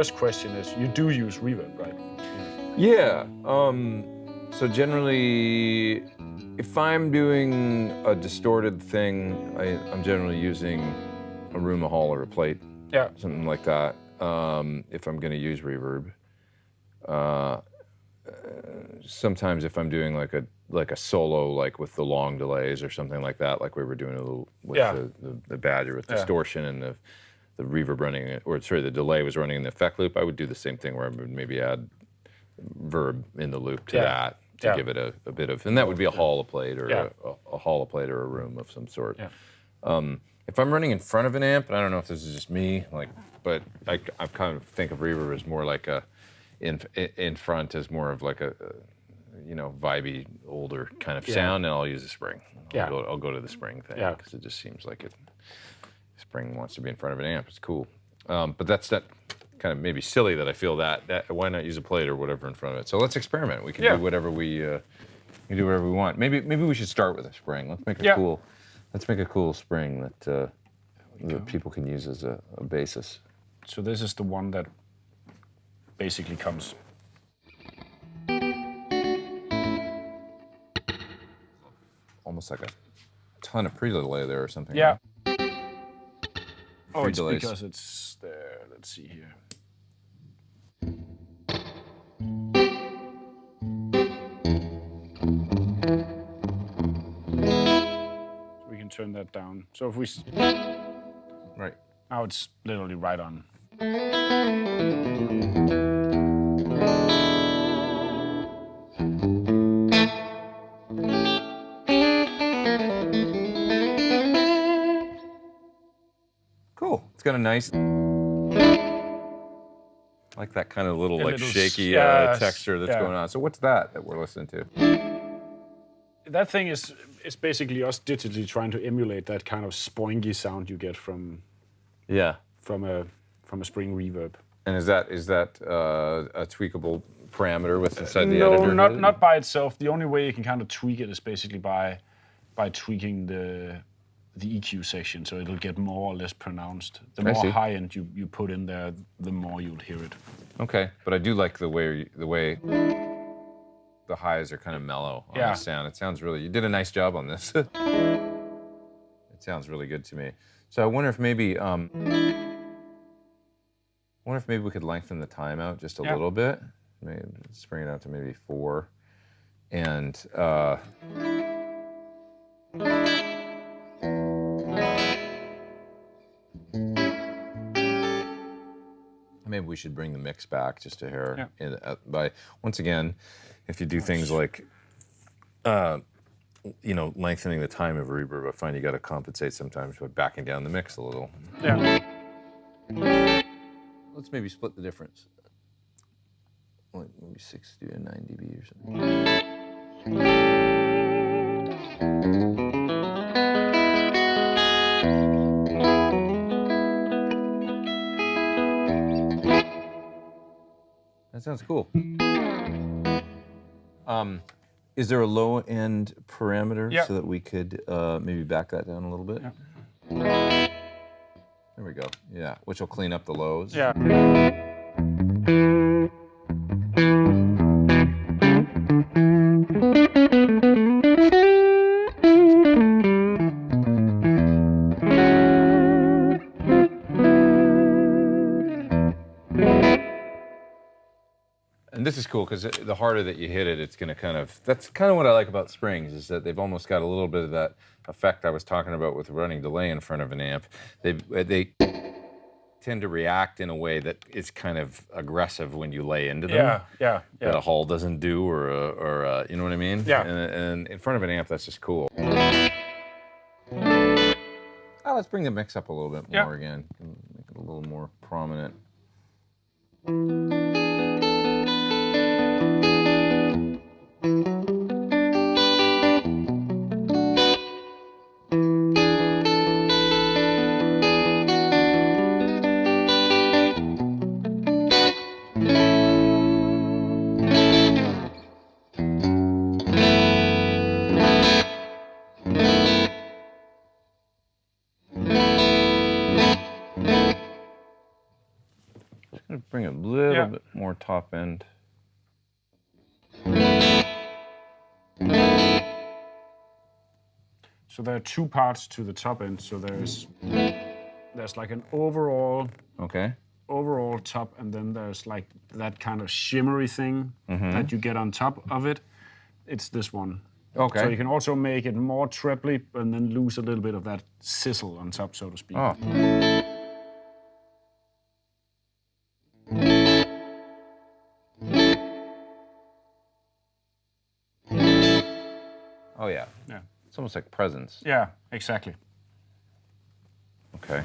first question is, you do use Reverb, right? Yeah. So generally, if I'm doing a distorted thing, I'm generally using a room, a hall, or a plate. Yeah. Something like that. If I'm going to use reverb. Sometimes if I'm doing like a solo, like with the long delays or something like that, like we were doing a little with the Badger with distortion and the reverb running, or sorry, the delay was running in the effect loop, I would do the same thing where I would maybe add verb in the loop to that to give it a bit of, and that would be a holo plate or a holo plate or a room of some sort. Yeah. If I'm running in front of an amp, and I don't know if this is just me, but I kind of think of reverb as more like a in front as more of like a vibey older kind of sound, and I'll use a spring. I'll go to the spring thing because it just seems like spring wants to be in front of an amp. It's cool, but that's that kind of maybe silly that I feel that why not use a plate or whatever in front of it? So let's experiment. We can do whatever we want. Maybe we should start with a spring. Let's make a cool. Let's make a cool spring that people can use as a basis. So this is the one that basically comes. Almost like a ton of pre-delay there or something. Yeah. Right? Oh, it's because it's there. Let's see here. So we can turn that down. So if we... Right. Now it's literally right on. Cool. It's got a nice, like that kind of little shaky texture that's going on. So what's that we're listening to? That thing is basically us digitally trying to emulate that kind of spoingy sound you get from a spring reverb. And is that a tweakable parameter with inside the editor? No, not by itself. The only way you can kind of tweak it is basically by tweaking the EQ section, so it'll get more or less pronounced. The more high end you put in there, the more you'd hear it. Okay, but I do like the way the highs are kind of mellow on the sound. It sounds really. You did a nice job on this. It sounds really good to me. So I wonder if maybe we could lengthen the time out just a little bit. Maybe let's bring it out to maybe 4, and. Maybe we should bring the mix back just a hair. By once again, if you do things like, lengthening the time of reverb, I find you got to compensate sometimes by backing down the mix a little. Yeah. Let's maybe split the difference. Like maybe 60 to 9 dB or something. That sounds cool. Is there a low-end parameter so that we could maybe back that down a little bit? Yeah. There we go. Yeah, which will clean up the lows. Yeah. And this is cool because the harder that you hit it, it's going to kind of, that's kind of what I like about springs, is that they've almost got a little bit of that effect I was talking about with running delay in front of an amp. They tend to react in a way that is kind of aggressive when you lay into them. Yeah. That a Hall doesn't do, or you know what I mean? Yeah. And in front of an amp, that's just cool. Let's bring the mix up a little bit more again. Make it a little more prominent. Bring it a top end. So there are two parts to the top end. So there's like an overall top, and then there's like that kind of shimmery thing that you get on top of it. It's this one. Okay. So you can also make it more trebly and then lose a little bit of that sizzle on top, so to speak. Oh. Oh yeah. Yeah. It's almost like presence. Yeah, exactly. Okay.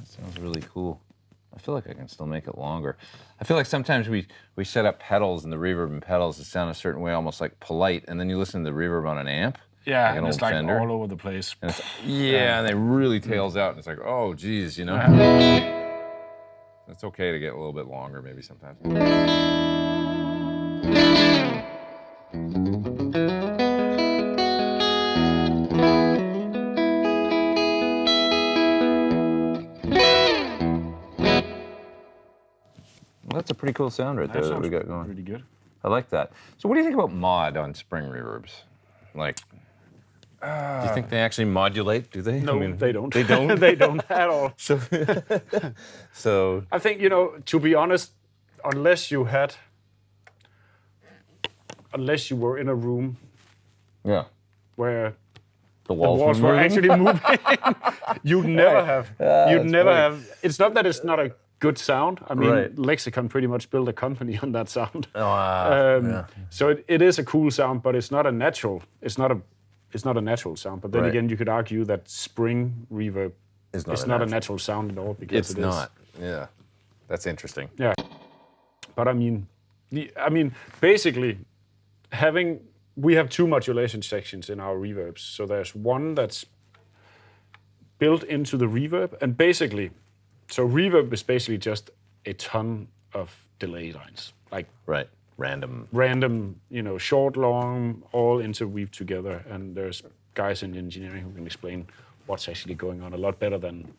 Sounds really cool. I feel like I can still make it longer. I feel like sometimes we set up pedals and the reverb and pedals that sound a certain way, almost like polite, and then you listen to the reverb on an amp. Yeah, like and it's like Fender, all over the place. and and it really tails out, and it's like, oh, geez, you know? It's okay to get a little bit longer maybe sometimes. Well, that's a pretty cool sound right there that we got going. Pretty good. I like that. So what do you think about mod on spring reverbs? Like, do you think they actually modulate? Do they? No, they don't. They don't? They don't at all. So I think, to be honest, unless you were in a room where the the walls were actually moving, you'd never have. It's not that it's not a good sound. I mean, Lexicon pretty much built a company on that sound. So it is a cool sound, but it's not a natural. It's not a natural sound. But then again, you could argue that spring reverb is not a natural sound at all because it's not. Yeah, that's interesting. Yeah, but I mean, basically, we have two modulation sections in our reverbs. So there's one that's built into the reverb, and basically, so reverb is basically just a ton of delay lines, like random, short, long, all interweaved together. And there's guys in engineering who can explain what's actually going on a lot better than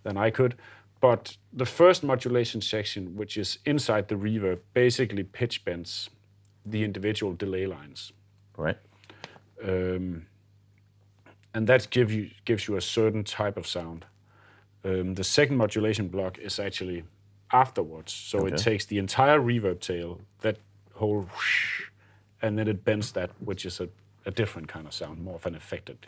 I could. But the first modulation section, which is inside the reverb, basically pitch bends the individual delay lines. Right. And that gives you a certain type of sound. The second modulation block is actually afterwards. So it takes the entire reverb tail, that whole whoosh, and then it bends that, which is a different kind of sound, more of an affected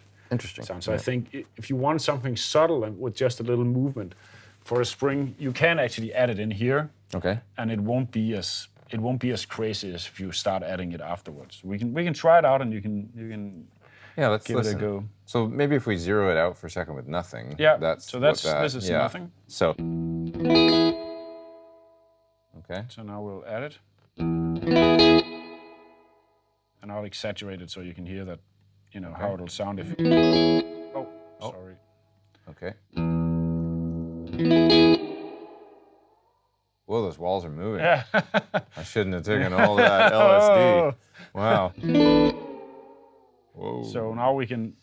sound. So I think if you want something subtle and with just a little movement for a spring, you can actually add it in here. Okay. And it won't be as crazy as if you start adding it afterwards. We can try it out, and you can let's give it a go. So maybe if we zero it out for a second with nothing. Yeah. This is nothing. So. Okay. So now we'll add it. And I'll exaggerate it so you can hear that, how it'll sound if. Oh, sorry. Okay. Whoa, those walls are moving. Yeah. I shouldn't have taken all that LSD. Wow. Whoa. So now we can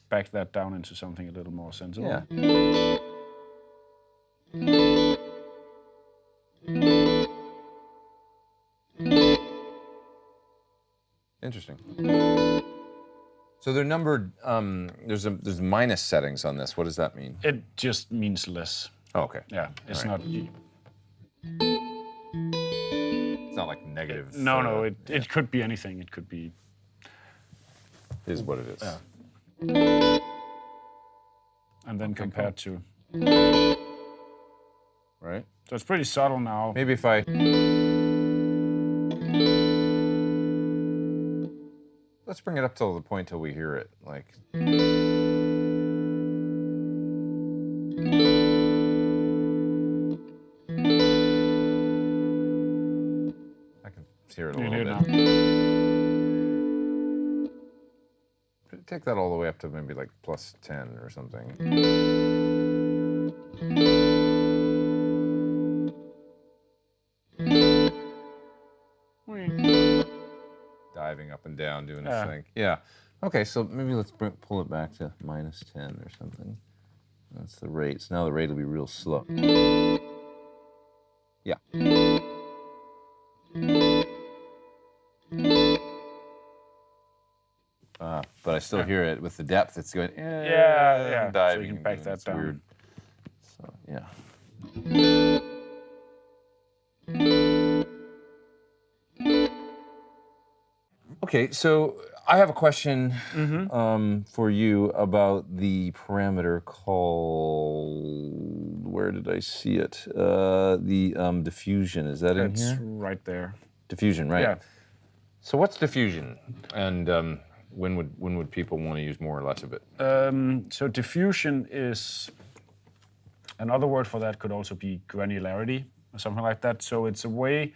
back that down into something a little more sensible. Yeah. Interesting. So they're numbered. There's minus settings on this. What does that mean? It just means less. Oh, okay. Yeah, it's not. It's not like negative. No. It could be anything. It could be. Is what it is. Yeah. And then compared to. Right. So it's pretty subtle now. Maybe if I. Let's bring it up till the point till we hear it. Like. I can hear it a little bit. take that all the way up to maybe like +10 or something. Diving up and down, doing this thing. Yeah. Okay, so maybe let's pull it back to -10 or something. That's the rate. So now the rate will be real slow. Yeah. But I still hear it with the depth. It's going, yeah. diving. So you can back that down. Weird. So, yeah. Okay, so I have a question for you about the parameter called, where did I see it? The diffusion, is that in here? It's right there. Diffusion, right. Yeah. So what's diffusion? And when would people want to use more or less of it? So diffusion is, another word for that could also be granularity or something like that. So it's a way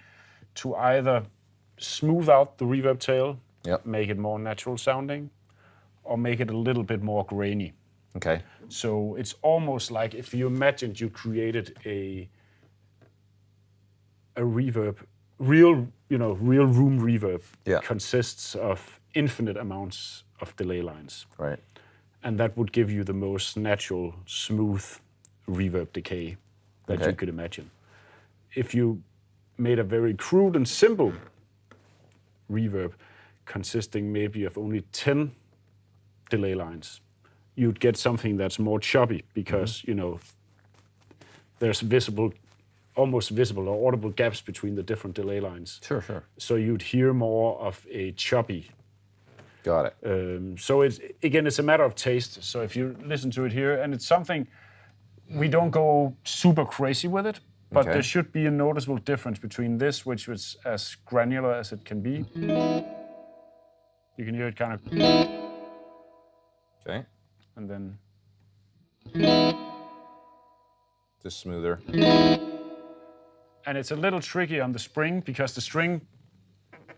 to either smooth out the reverb tail, make it more natural sounding, or make it a little bit more grainy. Okay. So it's almost like if you imagined you created a reverb, real room reverb consists of infinite amounts of delay lines. Right. And that would give you the most natural, smooth reverb decay that you could imagine. If you made a very crude and simple reverb consisting maybe of only 10 delay lines, you'd get something that's more choppy because, there's almost visible or audible gaps between the different delay lines. Sure, sure. So you'd hear more of a choppy. Got it. So it's a matter of taste. So if you listen to it here, and it's something, we don't go super crazy with it, but there should be a noticeable difference between this, which is as granular as it can be. You can hear it kind of. Okay. And then. Just smoother. And it's a little tricky on the string because the string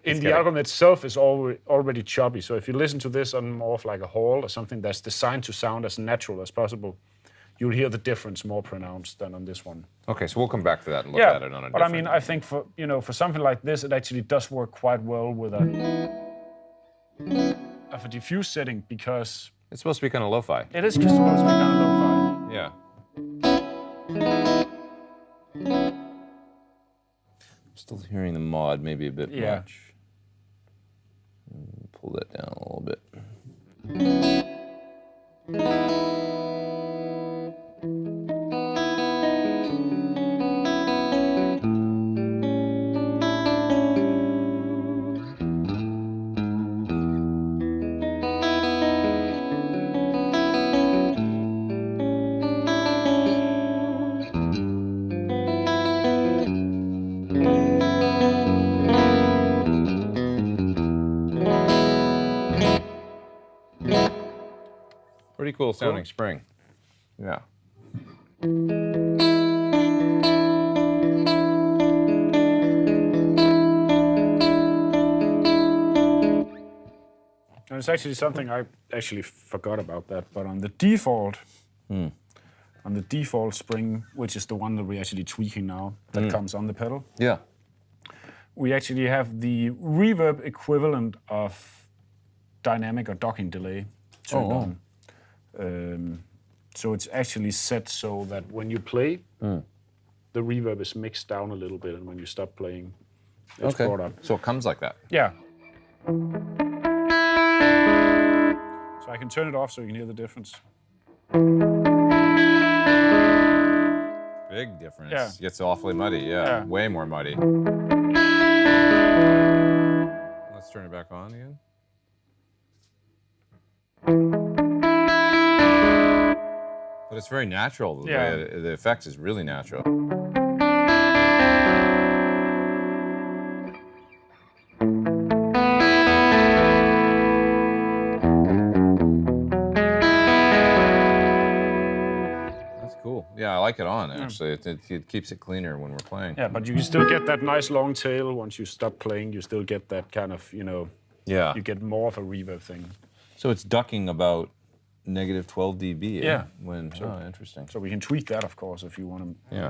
in the algorithm itself is already choppy. So if you listen to this on more of like a hall or something that's designed to sound as natural as possible, you'll hear the difference more pronounced than on this one. Okay, so we'll come back to that and look at it on a different... But I mean, I think for something like this, it actually does work quite well with a diffuse setting because... It's supposed to be kind of lo-fi. It is supposed to be kind of lo-fi. Yeah. Still hearing the mod maybe a bit much. Pull that down a little bit. Pretty cool sounding spring. Yeah. And it's actually something I actually forgot about that, but on the default, spring, which is the one that we're actually tweaking now, that comes on the pedal. Yeah. We actually have the reverb equivalent of dynamic or docking delay turned on. So it's actually set so that when you play, the reverb is mixed down a little bit, and when you stop playing, it's brought up. So it comes like that? Yeah. So I can turn it off so you can hear the difference. Big difference. Yeah. Gets awfully muddy, yeah. Way more muddy. Let's turn it back on again. But it's very natural. The effect is really natural. That's cool. Yeah, I like it on, actually. It keeps it cleaner when we're playing. Yeah, but you can still get that nice long tail. Once you stop playing, you still get that kind of, you get more of a reverb thing. So it's ducking about negative 12 dB. Yeah. Interesting. So we can tweak that, of course, if you want to. Yeah.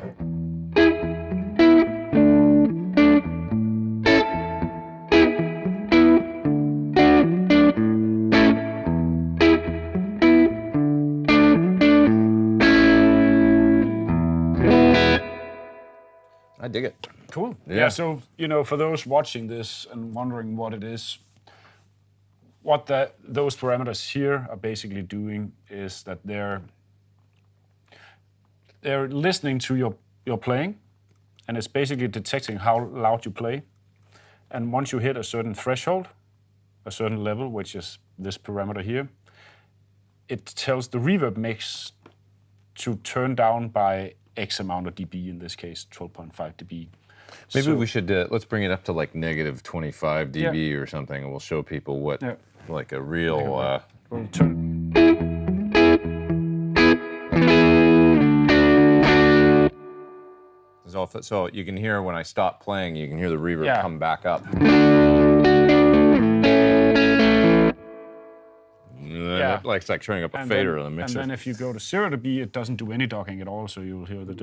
I dig it. Cool. Yeah. So, for those watching this and wondering what it is, what those parameters here are basically doing is that they're listening to your playing, and it's basically detecting how loud you play. And once you hit a certain threshold, a certain level, which is this parameter here, it tells the reverb mix to turn down by X amount of dB, in this case, 12.5 dB. Maybe we should, let's bring it up to like negative 25 dB or something, and we'll show people what, like a real... We'll turn. So you can hear when I stop playing, you can hear the reverb come back up. Yeah. Like it's like turning up a fader in the mixer. And then if you go to 0 dB, it doesn't do any docking at all, so you'll hear the...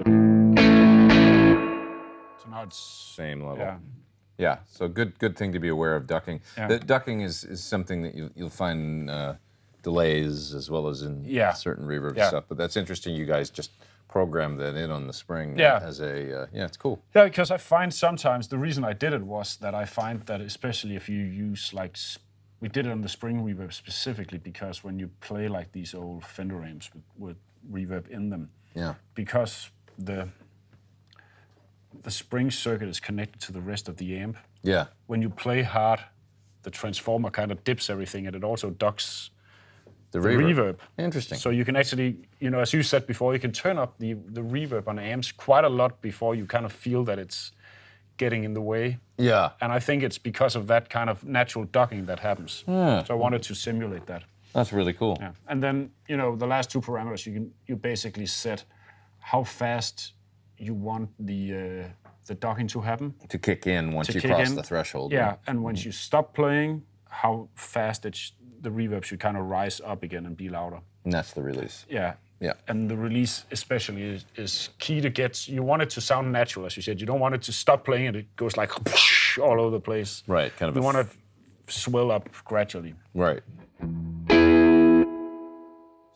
So now it's... Same level. Yeah, so good thing to be aware of ducking. Yeah. The ducking is something that you'll find delays as well as in certain reverb stuff, but that's interesting you guys just program that in on the spring as a... it's cool. Yeah, because I find sometimes, the reason I did it was that I find that especially if you use like... We did it on the spring reverb specifically because when you play like these old Fender amps with reverb in them, because the spring circuit is connected to the rest of the amp. Yeah. When you play hard, the transformer kind of dips everything, and it also ducks the reverb. Interesting. So you can actually, as you said before, you can turn up the reverb on amps quite a lot before you kind of feel that it's getting in the way. Yeah. And I think it's because of that kind of natural ducking that happens. So I wanted to simulate that. That's really cool. Yeah. And then, the last two parameters, you basically set how fast you want the ducking to happen. To kick in once you cross the threshold. Yeah, and once you stop playing, how fast the reverb should kind of rise up again and be louder. And that's the release. Yeah. Yeah. And the release especially is key to get, you want it to sound natural, as you said. You don't want it to stop playing and it goes like all over the place. Right, kind of. You want to swell up gradually. Right. So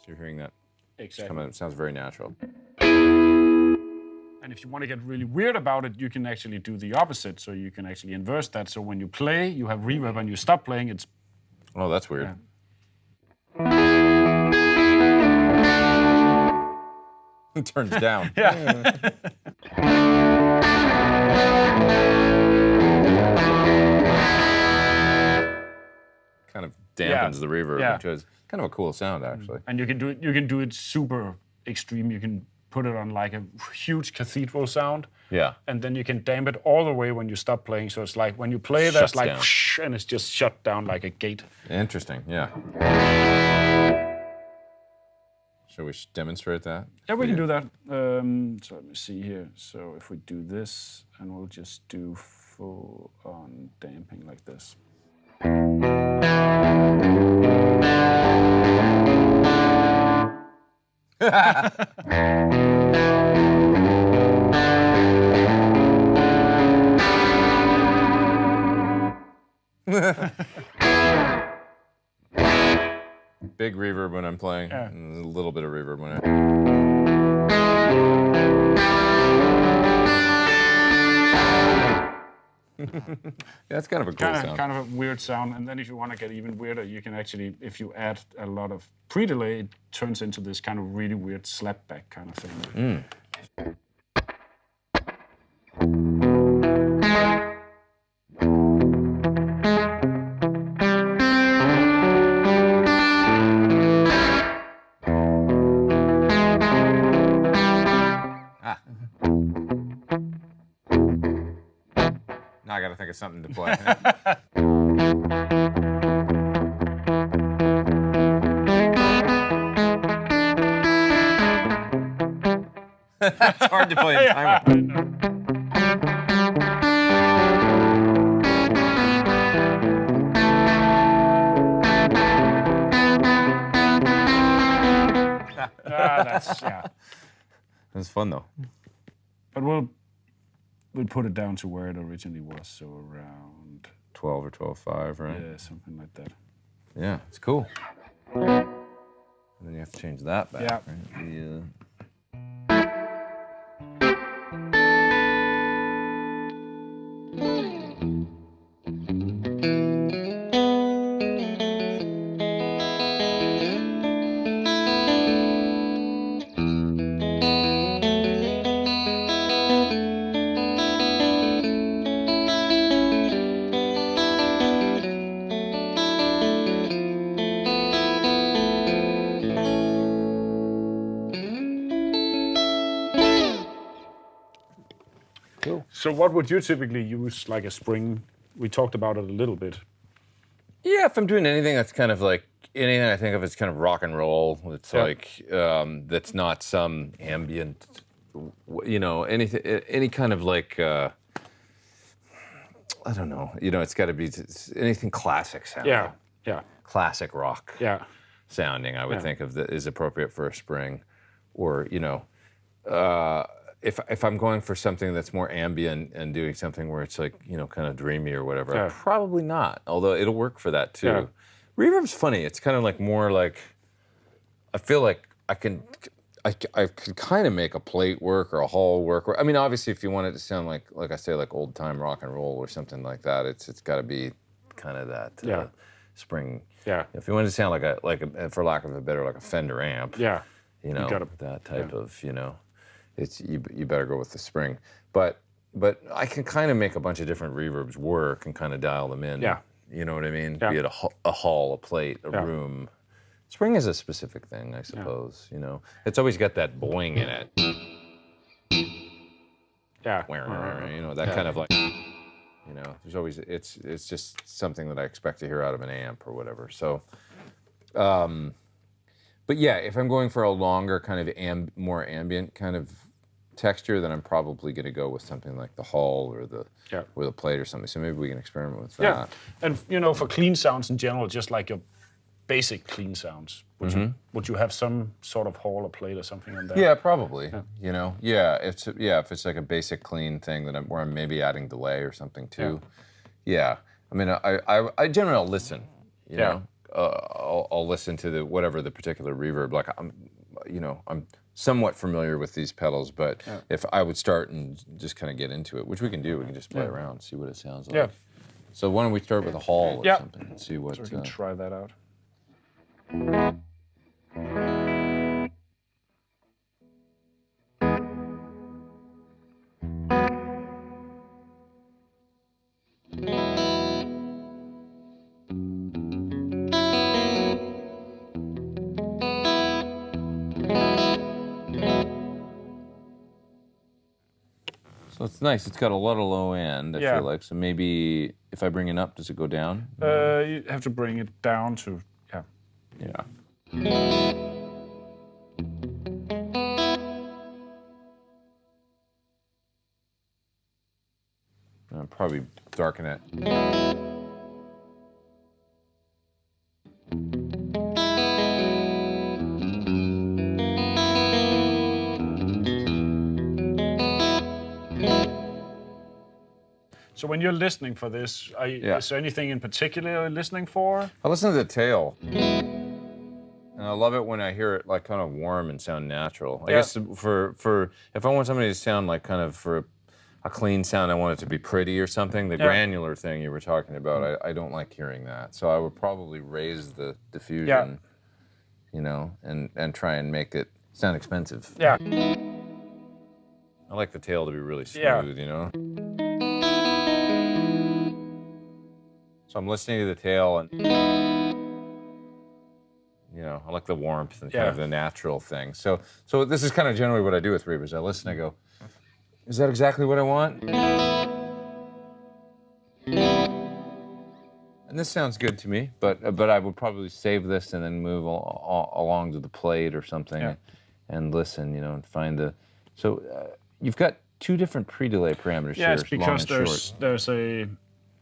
you're hearing that. Exactly. It sounds very natural. And if you want to get really weird about it, you can actually do the opposite. So you can actually inverse that. So when you play, you have reverb, and you stop playing, it's... Oh, that's weird. It turns down. Yeah. Kind of dampens the reverb, which is kind of a cool sound, actually. And you can do it super extreme. You can put it on like a huge cathedral sound. Yeah. And then you can damp it all the way when you stop playing. So it's like when you play, there's like whoosh, and it's just shut down like a gate. Interesting. Yeah. Shall we demonstrate that? Yeah, we can do that. So let me see here. So if we do this, and we'll just do full on damping like this. Big reverb when I'm playing, and a little bit of reverb when I... That's kind of a cool sound. Kind of a weird sound, and then if you want to get even weirder, you can actually, if you add a lot of pre-delay, it turns into this kind of really weird slapback kind of thing. Now I got to think of something to play. It's hard to play in time. that's That's fun though. But we'll put it down to where it originally was, so around 12 or 12.5, right? Yeah, something like that. Yeah, it's cool. And then you have to change that back. Yeah. Right? Cool. So what would you typically use, like a spring? We talked about it a little bit. Yeah, if I'm doing anything that's kind of like, anything I think of as kind of rock and roll, it's like, that's not some ambient, you know, anything, any kind of like, I don't know, you know, it's got to be anything classic sounding. Yeah. Classic rock. Yeah. Sounding, I would think of that is appropriate for a spring, or you know, if I'm going for something that's more ambient and doing something where it's like, you know, kind of dreamy or whatever, probably not. Although it'll work for that too. Yeah. Reverb's funny. It's kind of like more like, I feel like I could kind of make a plate work or a hall work. Or, I mean, obviously, if you want it to sound like I say, like old time rock and roll or something like that, it's got to be kind of that spring. Yeah. If you want it to sound like a, for lack of a better, like a Fender amp. Yeah. You know, that type of, you know, it's you better go with the spring. But I can kind of make a bunch of different reverbs work and kind of dial them in. Yeah. You know what I mean? Yeah. Be it a hall, a plate, a room. Spring is a specific thing, I suppose. You know, it's always got that boing in it. Yeah. You know, that kind of like. You know, there's always it's just something that I expect to hear out of an amp or whatever. So, but yeah, if I'm going for a longer kind of more ambient kind of texture, then I'm probably going to go with something like the hall or the plate or something. So maybe we can experiment with that. Yeah, and you know, for clean sounds in general, just like your basic clean sounds, would you have some sort of hall or plate or something on there? Yeah, probably. Yeah. You know, if it's like a basic clean thing that where I'm maybe adding delay or something too. Yeah, I mean, I generally I'll listen. You know, I'll listen to whatever the particular reverb. Like I'm somewhat familiar with these pedals, but if I would start and just kind of get into it, which we can do, we can just play around, see what it sounds like. Yeah. So why don't we start with a hall or something and see what. So we can try that out. So it's nice. It's got a lot of low end, I feel like. So maybe if I bring it up, does it go down? You have to bring it down to, Yeah. I'll probably darken it. So when you're listening for this, is there anything in particular you're listening for? I listen to the tail. And I love it when I hear it like kind of warm and sound natural. I guess for if I want somebody to sound like kind of for a clean sound, I want it to be pretty or something. The granular thing you were talking about, I don't like hearing that. So I would probably raise the diffusion, you know, and try and make it sound expensive. Yeah. I like the tail to be really smooth, you know. So I'm listening to the tail and, you know, I like the warmth and kind of the natural thing. So this is kind of generally what I do with reverbs. I listen, I go, is that exactly what I want? And this sounds good to me, but I would probably save this and then move along to the plate or something and listen, you know, and find the. So you've got two different pre-delay parameters here. Yeah, it's because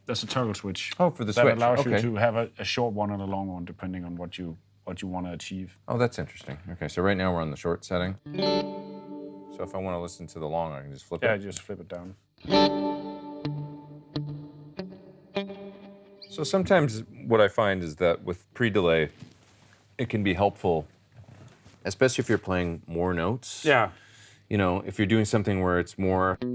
there's a toggle switch. Oh, for the switch. That allows you to have a short one and a long one, depending on what you what you want to achieve. Oh, that's interesting. Okay, so right now we're on the short setting. So if I want to listen to the long, I can just flip it? Yeah, just flip it down. So sometimes what I find is that with pre-delay, it can be helpful, especially if you're playing more notes. Yeah. You know, if you're doing something where it's more, you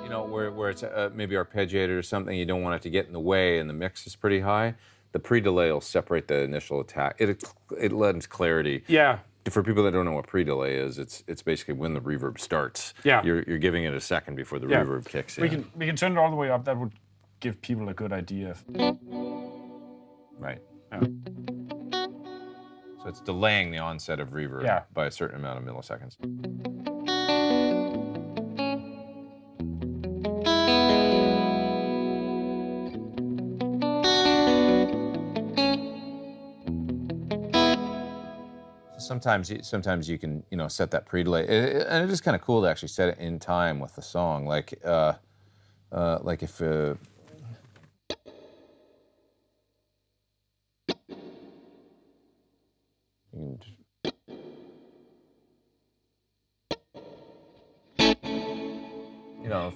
know, where it's maybe arpeggiated or something, you don't want it to get in the way and the mix is pretty high, the pre-delay will separate the initial attack. It lends clarity. Yeah. For people that don't know what pre-delay is, it's basically when the reverb starts. Yeah. You're giving it a second before the reverb kicks in. We can turn it all the way up. That would give people a good idea. Right. Yeah. So it's delaying the onset of reverb by a certain amount of milliseconds. Sometimes you can, you know, set that pre-delay, and it is kind of cool to actually set it in time with the song. Like if you can just, you know.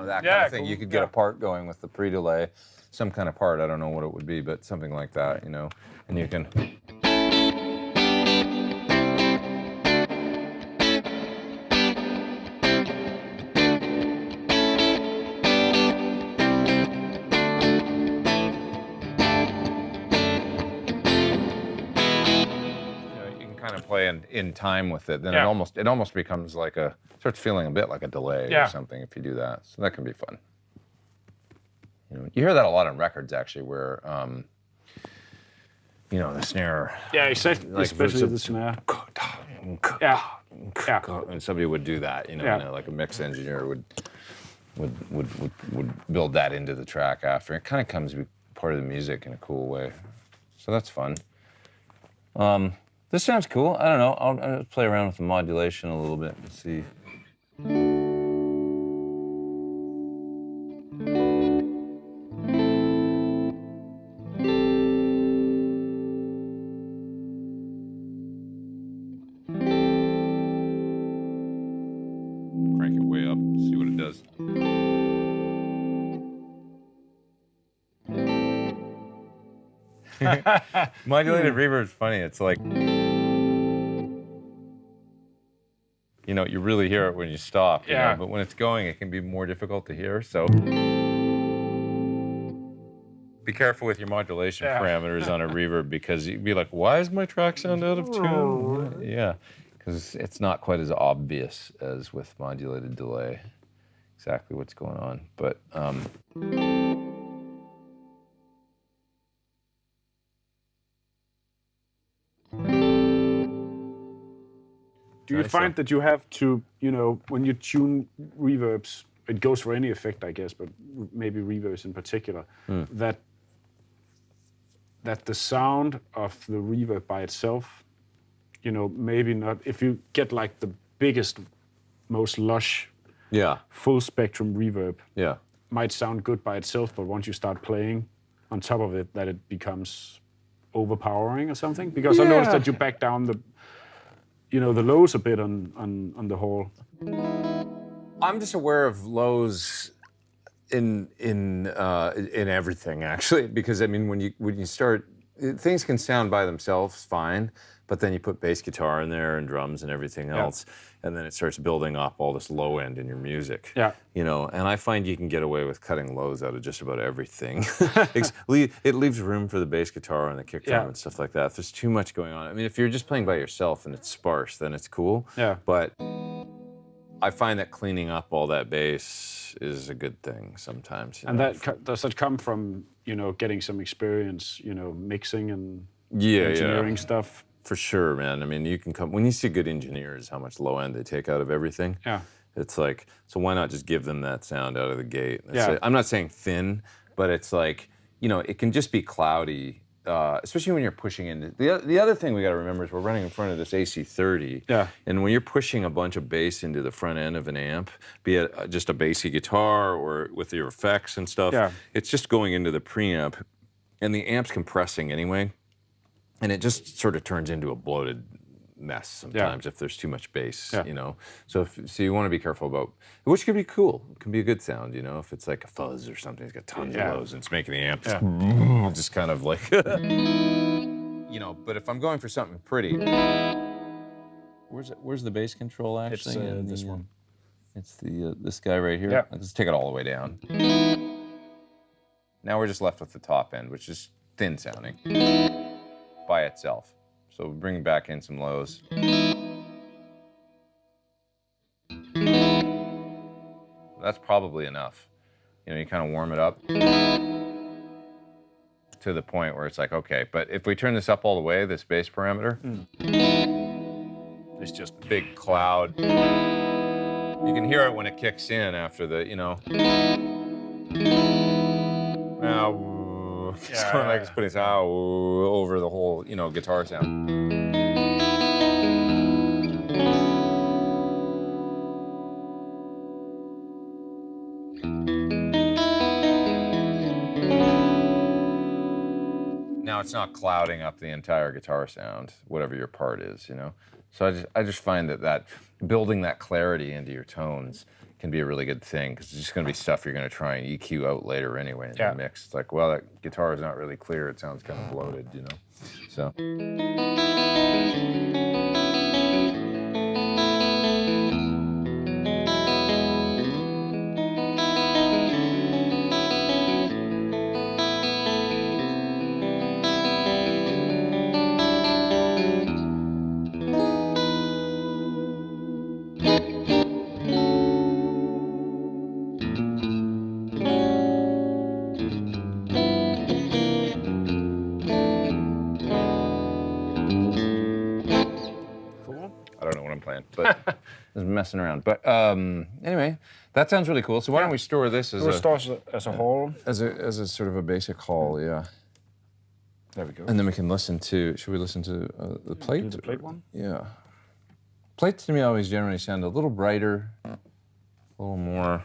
That kind of thing. Cool. You could get a part going with the pre-delay, some kind of part. I don't know what it would be, but something like that, you know. And you can. You can kind of play in time with it. Then it almost becomes like starts feeling a bit like a delay or something if you do that. So that can be fun. You know, you hear that a lot on records actually, where you know, the snare. Yeah, exactly. Like, especially the snare. Yeah. And somebody would do that, you know, and like a mix engineer would build that into the track after. It kind of comes to be part of the music in a cool way. So that's fun. This sounds cool. I don't know. I'll play around with the modulation a little bit and see. Crank it way up, see what it does. Modulated reverb is funny. It's like, you know, you really hear it when you stop, you know, but when it's going, it can be more difficult to hear, so. Be careful with your modulation parameters on a reverb, because you'd be like, why is my track sound out of tune? Yeah, because it's not quite as obvious as with modulated delay, exactly what's going on, but. Do you find that you have to, you know, when you tune reverbs, it goes for any effect, I guess, but maybe reverbs in particular, that the sound of the reverb by itself, you know, maybe not, if you get like the biggest, most lush, full spectrum reverb, might sound good by itself, but once you start playing on top of it, that it becomes overpowering or something? Because I noticed that you back down the, you know, the lows a bit on the whole. I'm just aware of lows in everything, actually, because I mean, when you start, things can sound by themselves fine, but then you put bass guitar in there and drums and everything else, and then it starts building up all this low end in your music. You know, and I find you can get away with cutting lows out of just about everything. It leaves room for the bass guitar and the kick drum and stuff like that. If there's too much going on, I mean, if you're just playing by yourself and it's sparse, then it's cool. But I find that cleaning up all that bass is a good thing sometimes. And does that come from, you know, getting some experience, you know, mixing and engineering stuff? For sure, man. I mean, you can come, when you see good engineers, how much low end they take out of everything. It's like, so why not just give them that sound out of the gate? I'm not saying thin, but it's like, you know, it can just be cloudy especially when you're pushing into the other thing we got to remember is we're running in front of this AC30. Yeah. And when you're pushing a bunch of bass into the front end of an amp, be it just a bassy guitar or with your effects and stuff, it's just going into the preamp, and the amp's compressing anyway, and it just sort of turns into a bloated mess sometimes if there's too much bass, you know. So you want to be careful about, which could be cool. It can be a good sound, you know, if it's like a fuzz or something. It's got tons of lows and it's making the amp just kind of like, you know. But if I'm going for something pretty, where's the bass control actually? It's this one. It's the this guy right here. Yeah. Let's take it all the way down. Now we're just left with the top end, which is thin sounding by itself. So we'll bring back in some lows. That's probably enough. You know, you kind of warm it up to the point where it's like, okay, but if we turn this up all the way, this bass parameter, it's just big cloud. You can hear it when it kicks in after the, you know. Now, it's kind of like it's putting sound over the whole, you know, guitar sound. Now it's not clouding up the entire guitar sound, whatever your part is, you know. So I just find that building that clarity into your tones can be a really good thing, because it's just going to be stuff you're going to try and EQ out later anyway in the mix. It's like, well, that guitar is not really clear. It sounds kind of bloated, you know. So. But just messing around. But anyway, that sounds really cool. So why don't we store this as a whole? As a sort of a basic haul, yeah. There we go. And then we can listen to, should we listen to the plate? Do the plate one? Yeah. Plates to me always generally sound a little brighter, a little more,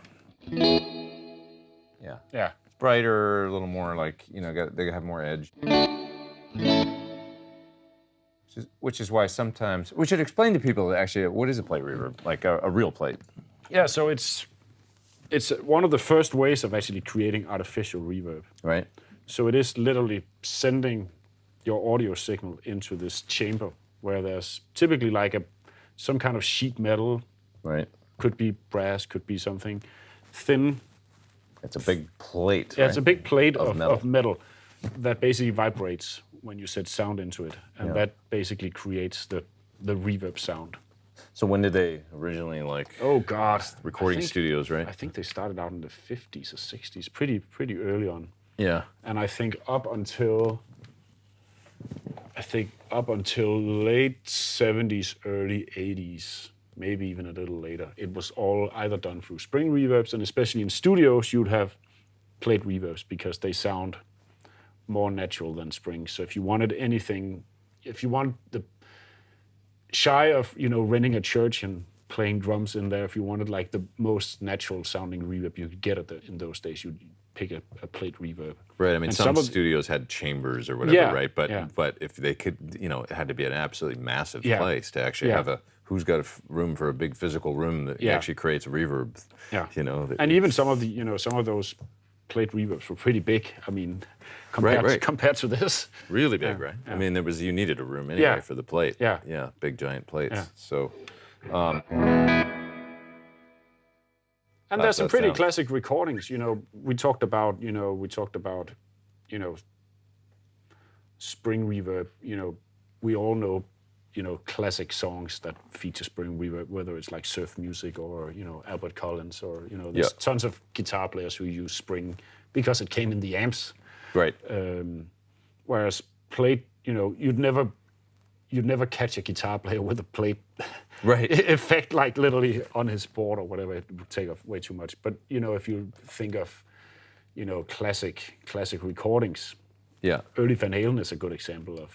yeah. Brighter, a little more like, you know, they have more edge. Which is why sometimes we should explain to people that actually what is a plate reverb, like a real plate. Yeah, so it's one of the first ways of actually creating artificial reverb. Right. So it is literally sending your audio signal into this chamber where there's typically like some kind of sheet metal. Right. Could be brass, could be something thin. It's a big plate. Yeah, right? It's a big plate of metal that basically vibrates when you set sound into it, and that basically creates the reverb sound. So when did they originally recording studios, right? I think they started out in the 50s or 60s, pretty early on. Yeah. And I think up until late 70s, early 80s, maybe even a little later, it was all either done through spring reverbs, and especially in studios, you'd have plate reverbs because they sound more natural than spring. So if you wanted anything, if you want the shy of, you know, renting a church and playing drums in there, if you wanted like the most natural sounding reverb you could get in those days, you'd pick a plate reverb. Right. I mean, some studios had chambers or whatever, right? But if they could, you know, it had to be an absolutely massive place to actually have who's got room for a big physical room that actually creates reverb. Yeah. You know. And even some of those plate reverbs were pretty big. I mean, compared to this. Really big, right? Yeah. I mean, you needed a room anyway for the plate. Yeah. Yeah, big giant plates. Yeah. So. And there's some pretty classic recordings. You know, we talked about, spring reverb. You know, we all know, classic songs that feature spring reverb, whether it's like surf music or, Albert Collins or, there's tons of guitar players who use spring because it came in the amps. Right. Whereas plate, you'd never catch a guitar player with a plate effect, like literally on his board or whatever. It would take off way too much. But, if you think of, classic recordings, Yeah. Early Van Halen is a good example of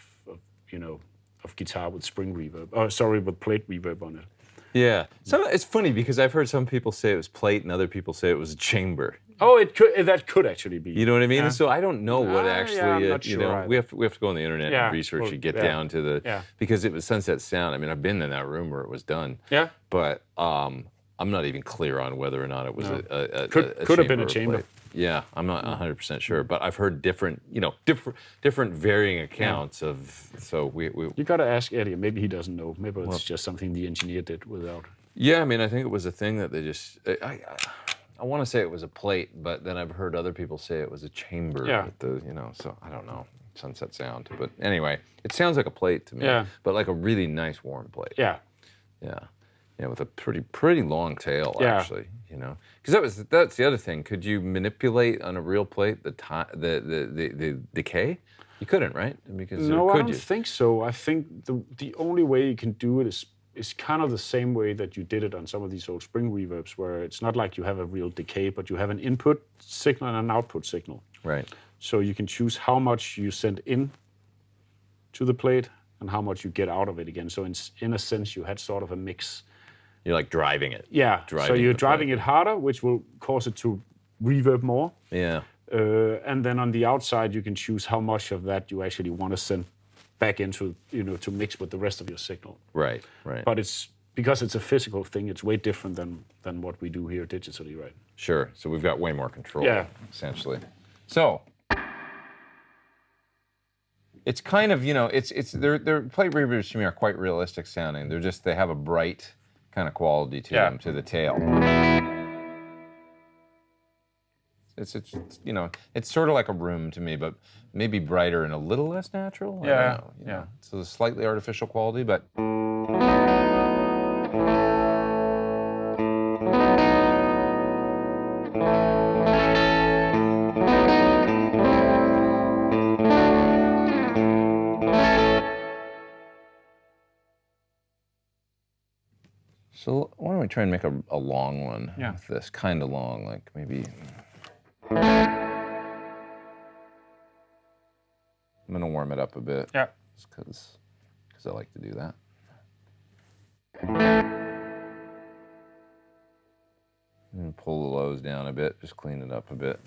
guitar with spring reverb. Oh, sorry, with plate reverb on it. Yeah. It's funny because I've heard some people say it was plate and other people say it was a chamber. Oh, that could actually be. You know what I mean? Yeah. So I don't know what actually. I'm not sure we have to go on the internet and research and get down to the because it was Sunset Sound. I mean, I've been in that room where it was done. Yeah. But I'm not even clear on whether or not it was a could have been a chamber. Yeah, I'm not 100% sure, but I've heard different varying accounts of. So we you got to ask Eddie. Maybe he doesn't know. Maybe it's just something the engineer did without. Yeah, I mean, I think it was a thing that they just. I want to say it was a plate, but then I've heard other people say it was a chamber. Yeah. So I don't know. Sunset Sound, but anyway, it sounds like a plate to me. Yeah. But like a really nice warm plate. Yeah. Yeah. Yeah, with a pretty long tail, Yeah. actually, because that's the other thing. Could you manipulate on a real plate the decay? You couldn't, right? Because no, I don't think so. I think the only way you can do it is kind of the same way that you did it on some of these old spring reverbs, where it's not like you have a real decay, but you have an input signal and an output signal. Right. So you can choose how much you send in to the plate and how much you get out of it again. So in a sense, you had sort of a mix. You're like driving it. Yeah, so you're driving it harder, which will cause it to reverb more. Yeah. And then on the outside, you can choose how much of that you actually want to send back into, to mix with the rest of your signal. Right. But because it's a physical thing, it's way different than what we do here digitally, right? Sure. So we've got way more control, essentially. So it's kind of, their plate reverbs to me are quite realistic sounding. They have a bright kind of quality to them, to the tail. It's sort of like a room to me, but maybe brighter and a little less natural. I don't know, So a slightly artificial quality, but. So why don't we try and make a long one with this, kind of long, like maybe. I'm gonna warm it up a bit. Yeah. Just because I like to do that. And pull the lows down a bit, just clean it up a bit.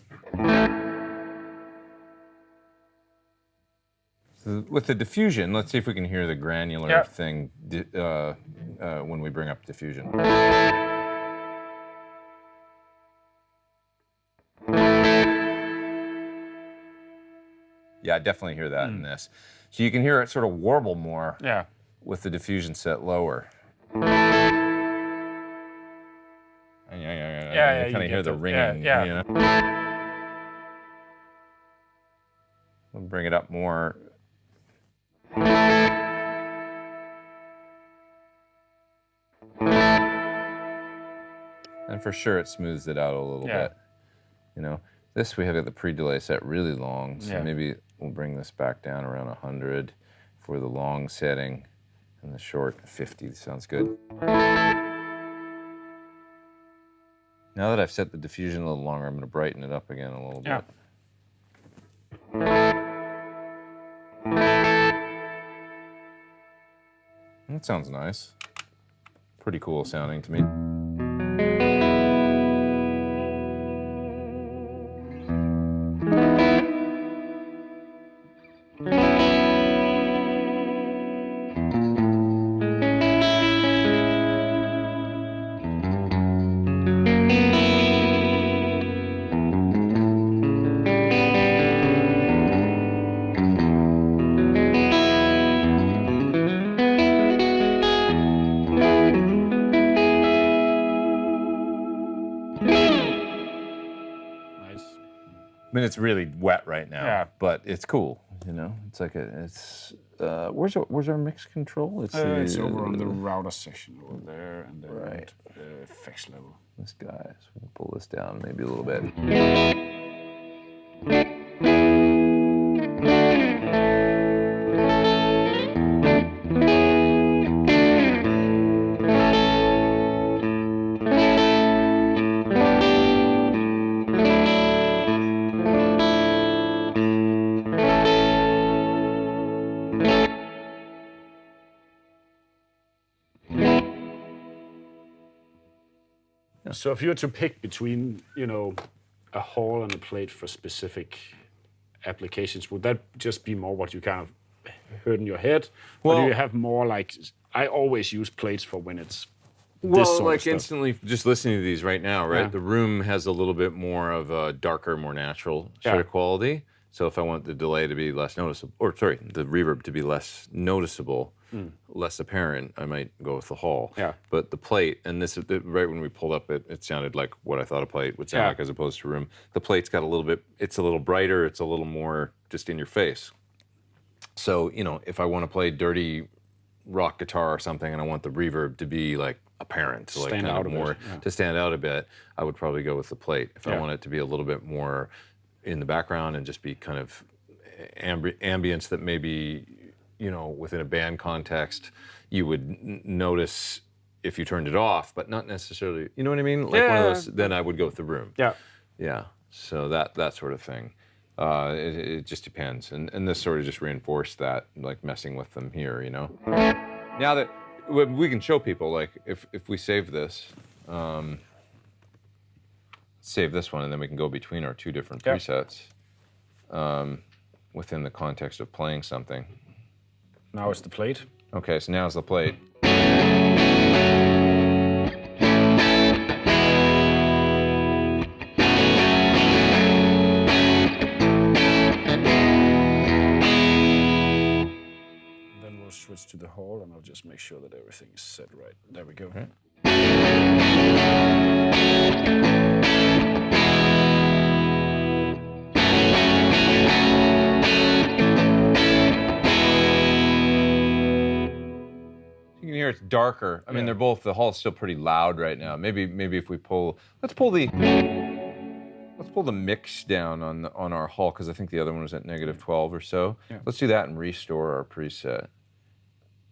So with the diffusion, let's see if we can hear the granular thing when we bring up diffusion. Yeah, I definitely hear that in this. So you can hear it sort of warble more with the diffusion set lower. You kind of hear the ringing. We'll bring it up more. And for sure, it smooths it out a little bit. This we have the pre-delay set really long, so maybe we'll bring this back down around 100 for the long setting, and the short 50 sounds good. Now that I've set the diffusion a little longer, I'm going to brighten it up again a little bit. That sounds nice. Pretty cool sounding to me. I mean, it's really wet right now, but it's cool. It's like where's our mix control? It's over on the router section over there, and then the effects level. This guy. So we'll pull this down maybe a little bit. So if you were to pick between, a hall and a plate for specific applications, would that just be more what you kind of heard in your head? Or do you have more like, I always use plates for when it's this sort of stuff. Instantly, just listening to these right now, right? Yeah. The room has a little bit more of a darker, more natural sort of quality. So if I want the delay to be less noticeable, the reverb to be less noticeable, less apparent, I might go with the hall. Yeah. But the plate, and this right when we pulled up, it sounded like what I thought a plate would sound like as opposed to room. The plate's got a little bit, it's a little brighter, it's a little more just in your face. So, if I want to play dirty rock guitar or something and I want the reverb to be like apparent, to like kind of more to stand out a bit, I would probably go with the plate. If I want it to be a little bit more in the background and just be kind of ambience that maybe, within a band context, you would notice if you turned it off, but not necessarily, you know what I mean? Like one of those, then I would go with the room. Yeah. Yeah. So that sort of thing. It just depends. And this sort of just reinforced that, like messing with them here, Now that we can show people, like, if we save this, save this one, and then we can go between our two different presets within the context of playing something. Now it's the plate. Okay, so now it's the plate. Then we'll switch to the hall, and I'll just make sure that everything is set right. There we go. Okay. You can hear it's darker. I mean, they're both, the hall's still pretty loud right now. Maybe if we let's pull the mix down on our hall, because I think the other one was at -12 or so. Yeah. Let's do that and restore our preset.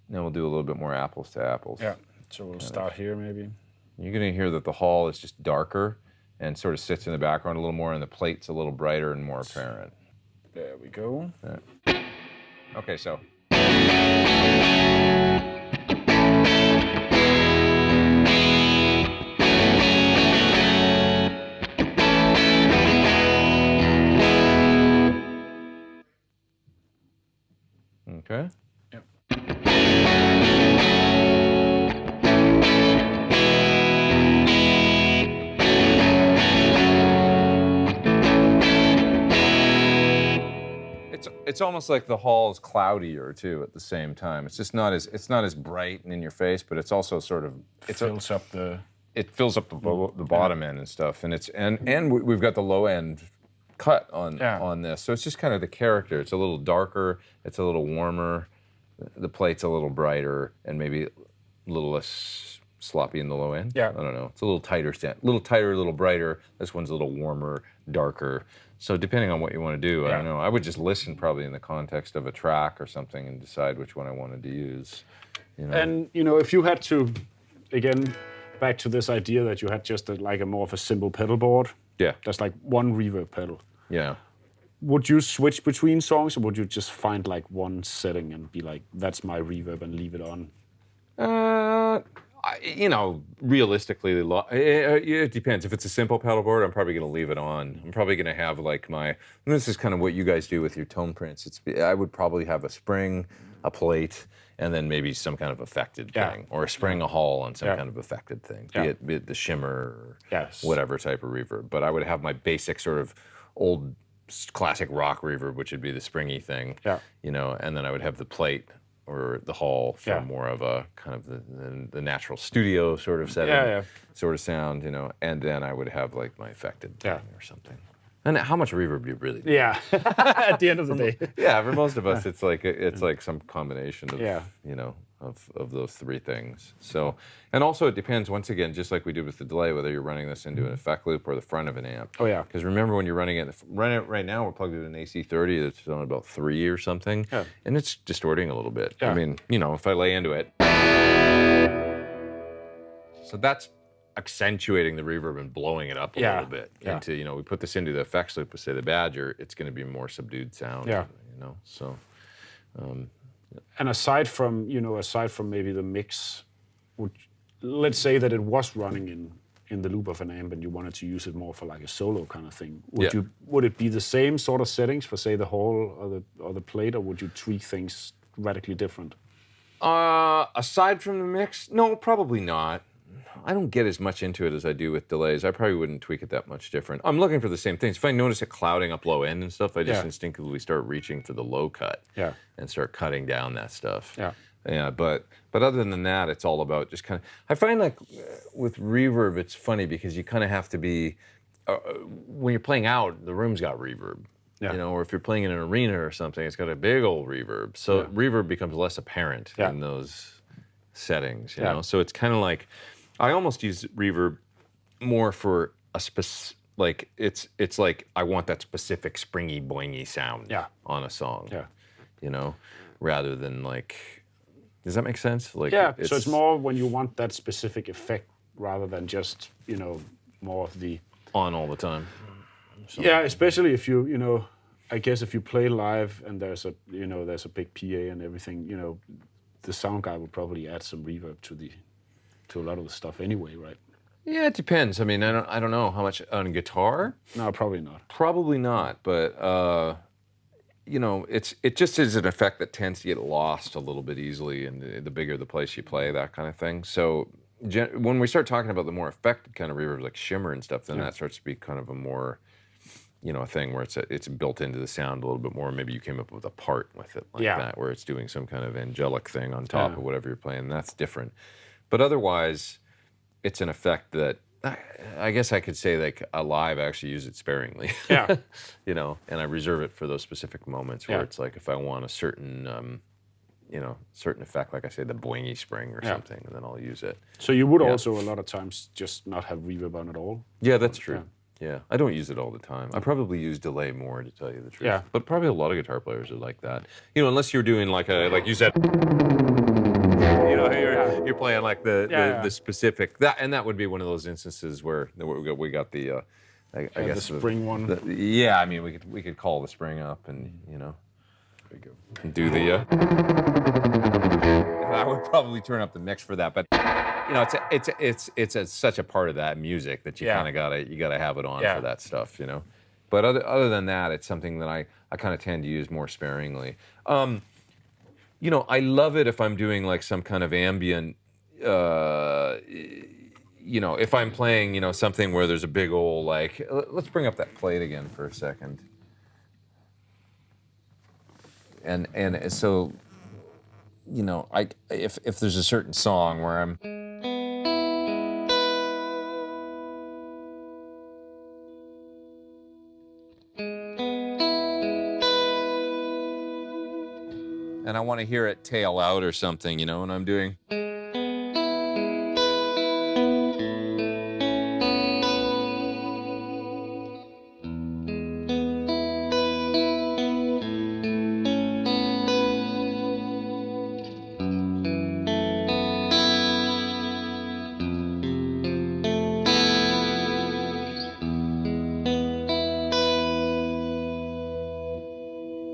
Then we'll do a little bit more apples to apples. Yeah, so we'll start here maybe. You're gonna hear that the hall is just darker and sort of sits in the background a little more, and the plate's a little brighter and more apparent. There we go. Yeah. Okay, so. Okay. Yep. It's almost like the hall is cloudier too at the same time. It's just not as bright and in your face, but it's also sort of it fills up the bottom end and stuff, and we've got the low end cut on this, so it's just kind of the character. It's a little darker, it's a little warmer, the plate's a little brighter, and maybe a little less sloppy in the low end. Yeah, I don't know. It's a little tighter, a little brighter. This one's a little warmer, darker. So depending on what you want to do, I don't know. I would just listen probably in the context of a track or something and decide which one I wanted to use. And if you had to, again, back to this idea that you had just a more of a simple pedal board. Yeah. That's like one reverb pedal. Yeah. Would you switch between songs, or would you just find like one setting and be like, that's my reverb and leave it on? Realistically, it depends. If it's a simple pedal board, I'm probably going to leave it on. I'm probably going to have like and this is kind of what you guys do with your TonePrints. I would probably have a spring, a plate, and then maybe some kind of affected thing, or a spring, a hall, and some kind of affected thing, be it the Shimmer or whatever type of reverb. But I would have my basic sort of old classic rock reverb, which would be the springy thing, and then I would have the plate or the hall for more of a kind of the natural studio sort of setting, sort of sound, and then I would have like my affected thing or something. And how much reverb do you really need? Yeah, at the end of the day. Yeah, for most of us, it's like some combination of of those three things. So, and also it depends, once again, just like we did with the delay, whether you're running this into an effect loop or the front of an amp. Oh yeah. Because remember when you're running it right now, we're plugged into an AC30 that's on about 3 or something, and it's distorting a little bit. Yeah. I mean, if I lay into it, so that's accentuating the reverb and blowing it up a little bit into, we put this into the effects loop with, say, the Badger, it's going to be more subdued sound. Yeah. So. And aside from maybe the mix, let's say that it was running in the loop of an amp and you wanted to use it more for like a solo kind of thing, would it be the same sort of settings for say the hall or the plate, or would you tweak things radically different? Aside from the mix, no, probably not. I don't get as much into it as I do with delays. I probably wouldn't tweak it that much different. I'm looking for the same things. If I notice it clouding up low end and stuff, I just instinctively start reaching for the low cut and start cutting down that stuff. Yeah, but other than that, it's all about just kind of. I find like with reverb, it's funny because you kind of have to be when you're playing out, the room's got reverb. You know, or if you're playing in an arena or something, it's got a big old reverb. So reverb becomes less apparent in those settings. You know, so it's kind of like I almost use reverb more for a like it's like I want that specific springy boingy sound on a song. You know, rather than like. Does that make sense? Like, so it's more when you want that specific effect rather than just, you know, more of the... On all the time. Yeah, especially if you know, I guess if you play live and there's a big PA and everything, you know, the sound guy will probably add some reverb to a lot of the stuff anyway, right? Yeah, it depends. I mean, I don't know how much on guitar. No, probably not. Probably not, but... you know, it just is an effect that tends to get lost a little bit easily, and the bigger the place you play, that kind of thing. So when we start talking about the more effective kind of reverbs like Shimmer and stuff, then that starts to be kind of a more, you know, a thing where it's built into the sound a little bit more. Maybe you came up with a part with it like that, where it's doing some kind of angelic thing on top of whatever you're playing. That's different. But otherwise, it's an effect that I guess I could say like live I actually use it sparingly. You know, and I reserve it for those specific moments where it's like if I want a certain, you know, certain effect, like I say, the boingy spring or something, and then I'll use it. So you would also a lot of times just not have reverb on at all? Yeah, that's true. Yeah, I don't use it all the time. I probably use delay more, to tell you the truth. But probably a lot of guitar players are like that. You know, unless you're doing like you said. You know, you're playing like the specific and that would be one of those instances where we got the I guess the spring one. I mean we could call the spring up and you know do the I would probably turn up the mix for that, but you know it's such a part of that music that you kind of gotta have it on for that stuff, you know. But other than that, it's something that I kind of tend to use more sparingly. You know, I love it if I'm doing like some kind of ambient, you know, if I'm playing, you know, something where there's a big old like, let's bring up that plate again for a second. And so, you know, if there's a certain song where I'm. And I want to hear it tail out or something, you know, and I'm doing.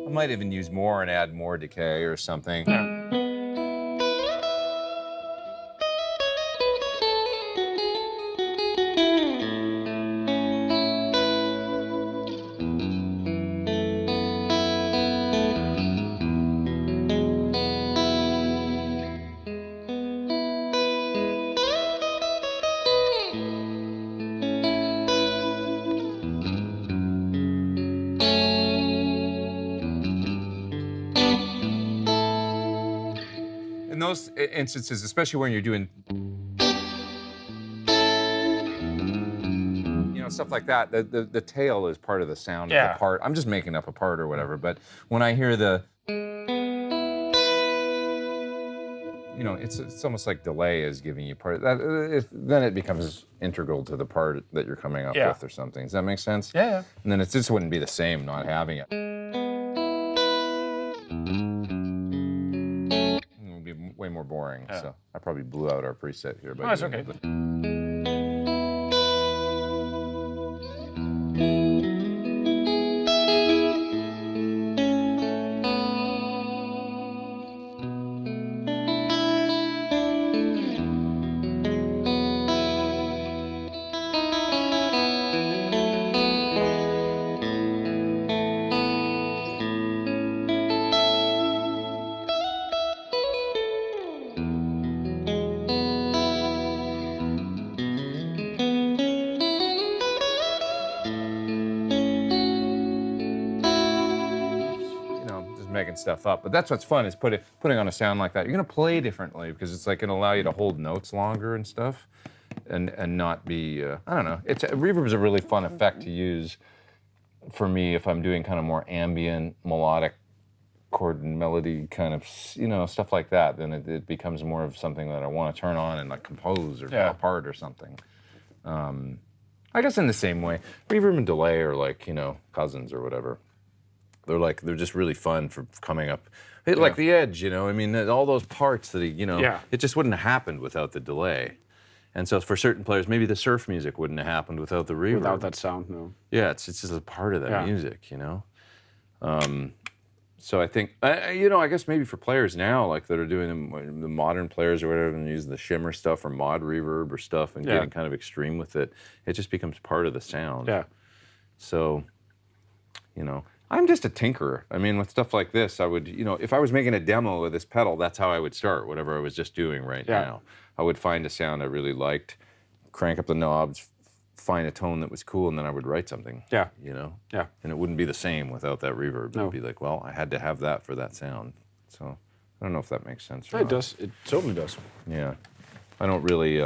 I might even use more and add more decay or something. In those instances, especially when you're doing, you know, stuff like that, the tail is part of the sound of the part. I'm just making up a part or whatever, but when I hear the, you know, it's almost like delay is giving you part of that. Then it becomes integral to the part that you're coming up with or something. Does that make sense? Yeah. And then it just wouldn't be the same not having it. Way more boring, so I probably blew out our preset here. Oh, that's okay. making stuff up. But that's what's fun is putting on a sound like that. You're gonna play differently because it's like gonna allow you to hold notes longer and stuff, and not be I don't know. Reverb's a really fun effect to use for me if I'm doing kind of more ambient melodic chord and melody kind of stuff like that. Then it becomes more of something that I want to turn on and like compose or draw apart or something. I guess in the same way, reverb and delay are like, cousins or whatever. They're just really fun for coming up. Like the edge, I mean, all those parts that it just wouldn't have happened without the delay. And so for certain players, maybe the surf music wouldn't have happened without the reverb. Without that sound, no. Yeah, it's just a part of that music, So I think, I guess maybe for players now, like that are doing the modern players or whatever, and using the Shimmer stuff or mod reverb or stuff and getting kind of extreme with it, it just becomes part of the sound. Yeah. So, I'm just a tinkerer. I mean, with stuff like this, I would, if I was making a demo of this pedal, that's how I would start, whatever I was just doing right now. I would find a sound I really liked, crank up the knobs, find a tone that was cool, and then I would write something. Yeah. Yeah. And it wouldn't be the same without that reverb. No. It'd be like, well, I had to have that for that sound. So I don't know if that makes sense or It not. does. It totally does. Yeah. I don't really.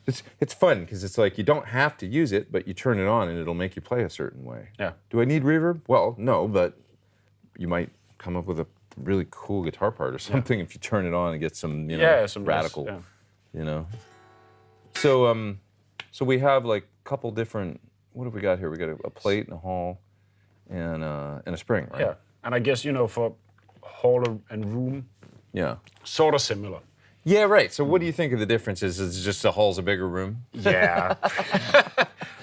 It's fun because it's like you don't have to use it, but you turn it on and it'll make you play a certain way. Yeah. Do I need reverb? Well, no, but you might come up with a really cool guitar part or something if you turn it on and get some, some radical, So we have like a couple different. What have we got here? We got a plate and a hall, and a spring, right? Yeah. And I guess for hall and room, sort of similar. Yeah, right. So what do you think of the differences? Is it just the hall's a bigger room? Yeah.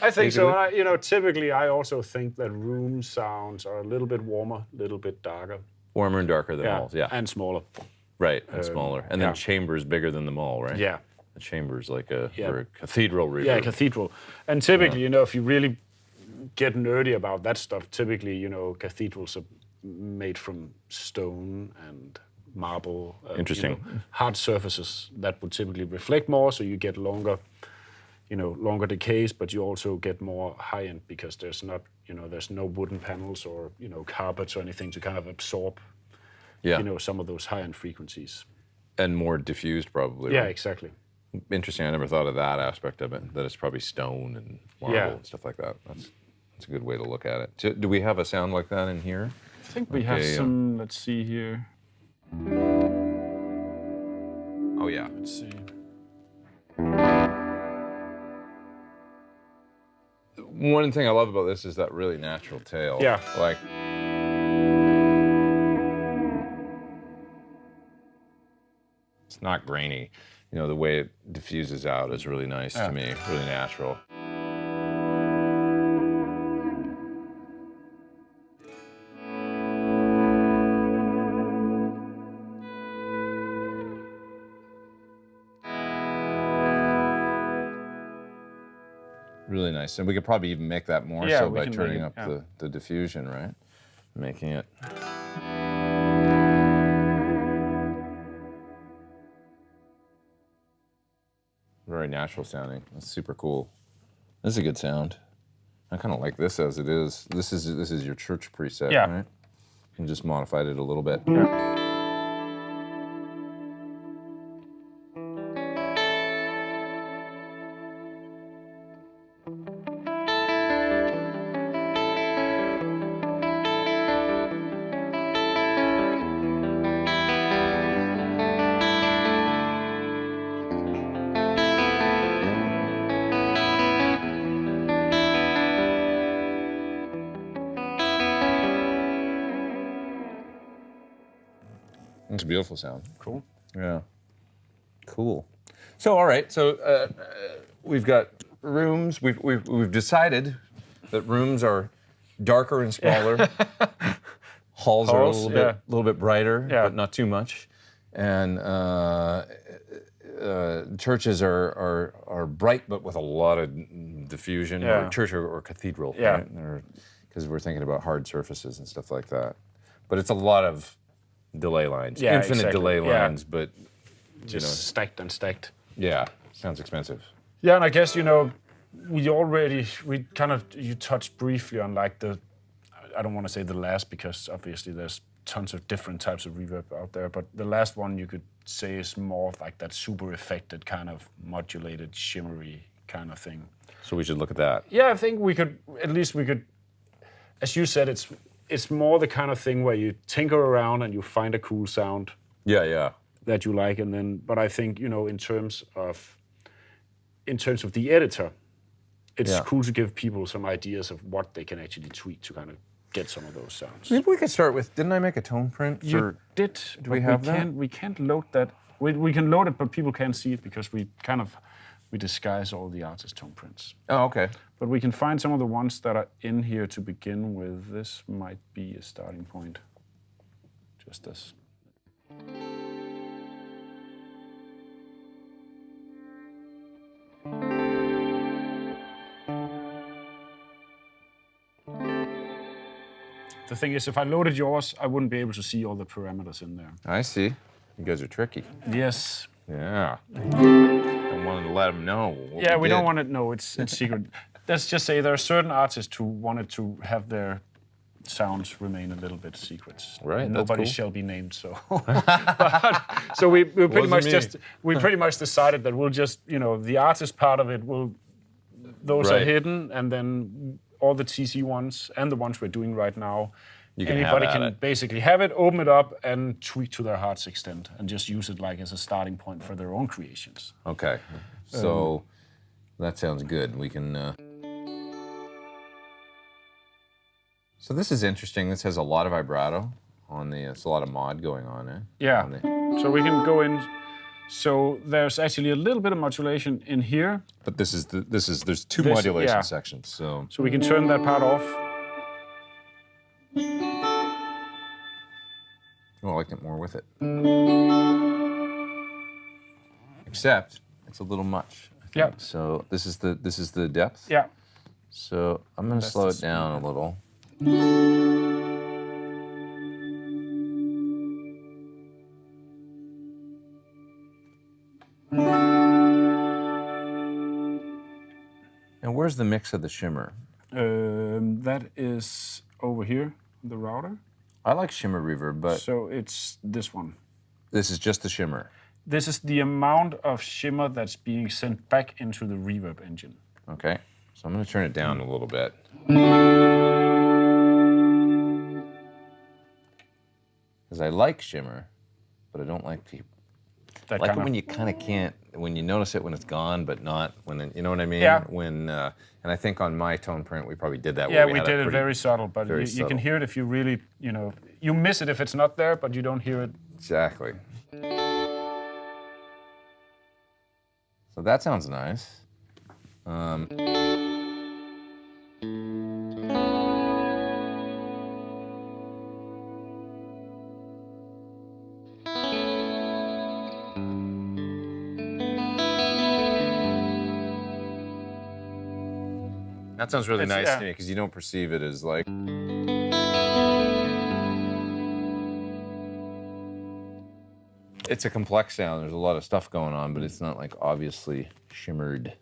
I think so. And typically I also think that room sounds are a little bit warmer, a little bit darker. Warmer and darker than halls, And smaller. Right, and smaller. And then chamber's bigger than the mall, right? Yeah. The chamber's like a cathedral reverb. Yeah, cathedral. And typically, if you really get nerdy about that stuff, typically, cathedrals are made from stone and marble. Interesting. Hard surfaces that would typically reflect more, so you get longer decays, but you also get more high end because there's no wooden panels or carpets or anything to kind of absorb some of those high end frequencies. And more diffused, probably. Yeah, right? exactly. Interesting. I never thought of that aspect of it. That it's probably stone and marble and stuff like that. That's a good way to look at it. Do we have a sound like that in here? I think we have some. Let's see here. Oh yeah. Let's see. One thing I love about this is that really natural tail. Yeah. Like. It's not grainy. The way it diffuses out is really nice to me, really natural. Really nice. And we could probably even make that more so by turning up the diffusion, right? Making it. Very natural sounding. That's super cool. This is a good sound. I kind of like this as it is. This is your church preset, right? And just modified it a little bit. It's a beautiful sound. Cool. Yeah. Cool. So, all right. So we've got rooms. We've decided that rooms are darker and smaller. Halls are a little bit brighter, but not too much. And churches are bright, but with a lot of diffusion. Or church or cathedral, right? Because we're thinking about hard surfaces and stuff like that. But it's a lot of delay lines, infinite delay lines, but just stacked and stacked. Yeah, sounds expensive. Yeah, and I guess you touched briefly on like I don't want to say the last because obviously there's tons of different types of reverb out there, but the last one you could say is more like that super affected kind of modulated, shimmery kind of thing. So we should look at that. Yeah, I think we could, as you said, it's more the kind of thing where you tinker around and you find a cool sound. Yeah. That you like, and then, but I think, in terms of the editor, it's cool to give people some ideas of what they can actually tweak to kind of get some of those sounds. Maybe we could start with, didn't I make a TonePrint? You did. Do we have that? We can't load that. We can load it, but people can't see it because we disguise all the artist TonePrints. Oh, okay. But we can find some of the ones that are in here to begin with. This might be a starting point. Just this. The thing is, if I loaded yours, I wouldn't be able to see all the parameters in there. I see. You guys are tricky. Yes. Yeah. Don't want to let them know. Yeah, we don't want to know. It's secret. Let's just say there are certain artists who wanted to have their sounds remain a little bit secret. Right. Nobody shall be named. So, so we pretty much decided that we'll just, the artist part of it those are hidden, and then all the TC ones and the ones we're doing right now, anybody can basically have it, open it up, and tweak to their heart's extent, and just use it like as a starting point for their own creations. Okay, so that sounds good. We can. So this is interesting. This has a lot of vibrato on the. It's a lot of mod going on, eh? Yeah. So we can go in. So there's actually a little bit of modulation in here. But there's two modulation sections. So we can turn that part off. Oh, I like it more with it. Except it's a little much. I think. Yeah. So this is the depth. Yeah. So I'm going to slow it down a little. And where's the mix of the shimmer? That is over here, the router. I like shimmer reverb, but... So it's this one. This is just the shimmer? This is the amount of shimmer that's being sent back into the reverb engine. Okay, so I'm going to turn it down a little bit. Because I like shimmer, but I don't like people. I like it when you kind of can't, when you notice it when it's gone, but not when, you know what I mean? Yeah. When, and I think on my TonePrint we probably did that. Yeah, we did it very subtle, but you can hear it if you really, you miss it if it's not there, but you don't hear it. Exactly. So that sounds nice. That sounds really nice to me because you don't perceive it as like. It's a complex sound. There's a lot of stuff going on, but it's not like obviously shimmered,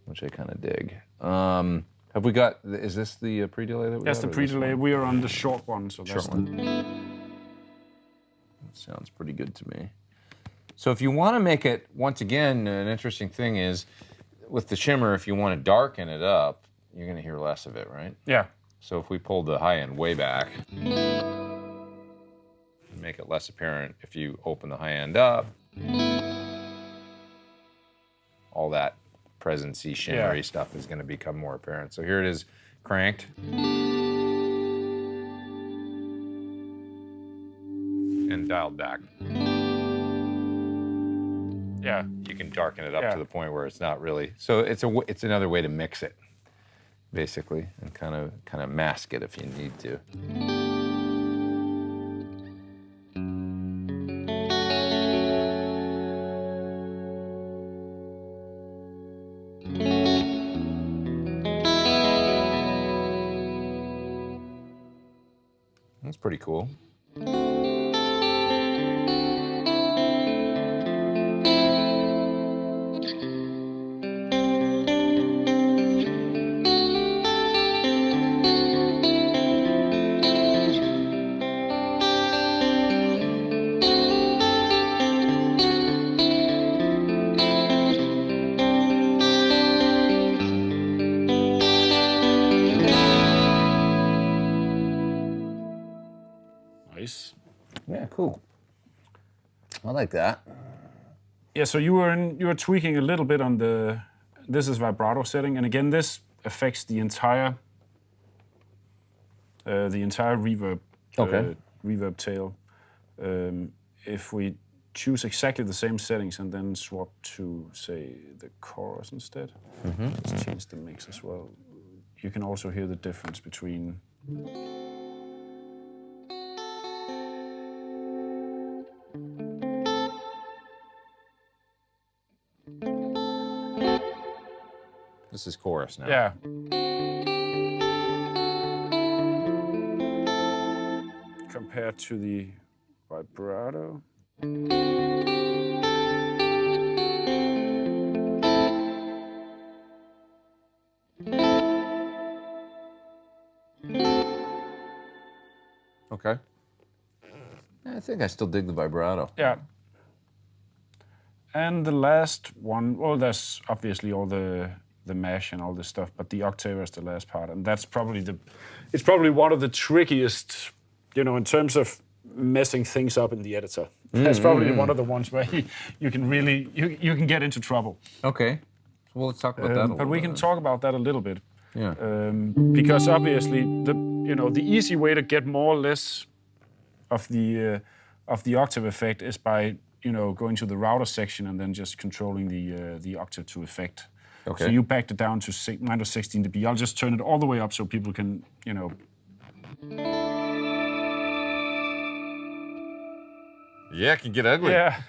which I kind of dig. Have we got? Is this the pre-delay that we? That's the pre-delay. We are on the short one, so that's short one. That sounds pretty good to me. So if you want to make it, once again, an interesting thing is with the shimmer, if you want to darken it up, you're going to hear less of it, right? Yeah. So if we pull the high end way back, make it less apparent. If you open the high end up, all that presency, shimmery stuff is going to become more apparent. So here it is cranked. And dialed back. Yeah. You can darken it up to the point where it's not really. So it's another way to mix it, basically, and kind of mask it if you need to. That's pretty cool. bass. Yeah, cool. I like that. Yeah, so you were tweaking a little bit on this is vibrato setting, and again, this affects the entire reverb. Okay. Reverb tail. If we choose exactly the same settings and then swap to, say, the chorus instead, let's change the mix as well. You can also hear the difference between. This is chorus now. Yeah. Compared to the vibrato. Okay. I think I still dig the vibrato. Yeah. And the last one, well, there's obviously all the mesh and all this stuff, but the octave is the last part, and that's probably it's probably one of the trickiest, in terms of messing things up in the editor. That's probably one of the ones where you can really you can get into trouble. Okay. Well, let's talk about that a little bit. But we can talk about that a little bit. Yeah. Because obviously the easy way to get more or less of the octave effect is by going to the router section and then just controlling the octave to effect. Okay. So you backed it down to minus 16 dB. I'll just turn it all the way up so people can Yeah, it can get ugly. Yeah.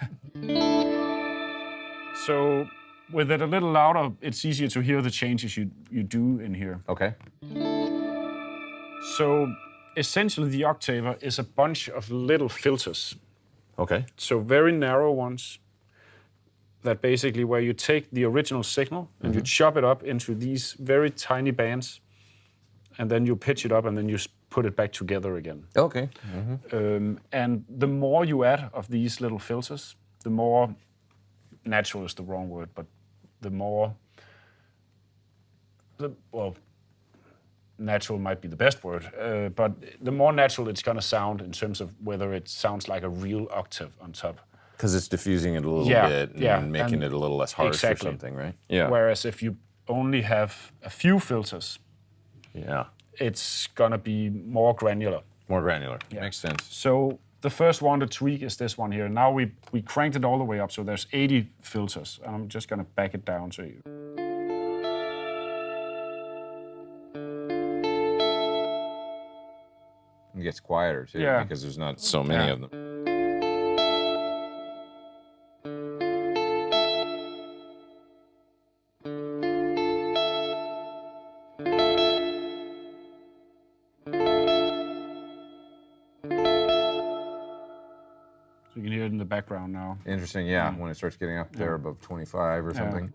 So with it a little louder, it's easier to hear the changes you do in here. Okay. So essentially the octaver is a bunch of little filters. Okay. So very narrow ones that basically where you take the original signal and you chop it up into these very tiny bands, and then you pitch it up and then you put it back together again. Okay. And the more you add of these little filters, the more natural is the wrong word, but the more natural might be the best word, but the more natural it's going to sound in terms of whether it sounds like a real octave on top. Because it's diffusing it a little bit and making it a little less harsh or something, right? Yeah. Whereas if you only have a few filters, it's going to be more granular. More granular. Yeah. Makes sense. So the first one to tweak is this one here. Now we cranked it all the way up, so there's 80 filters. And I'm just going to back it down so you. It gets quieter too, because there's not so many of them. So you can hear it in the background now. Interesting, yeah, when it starts getting up there above 25 or something.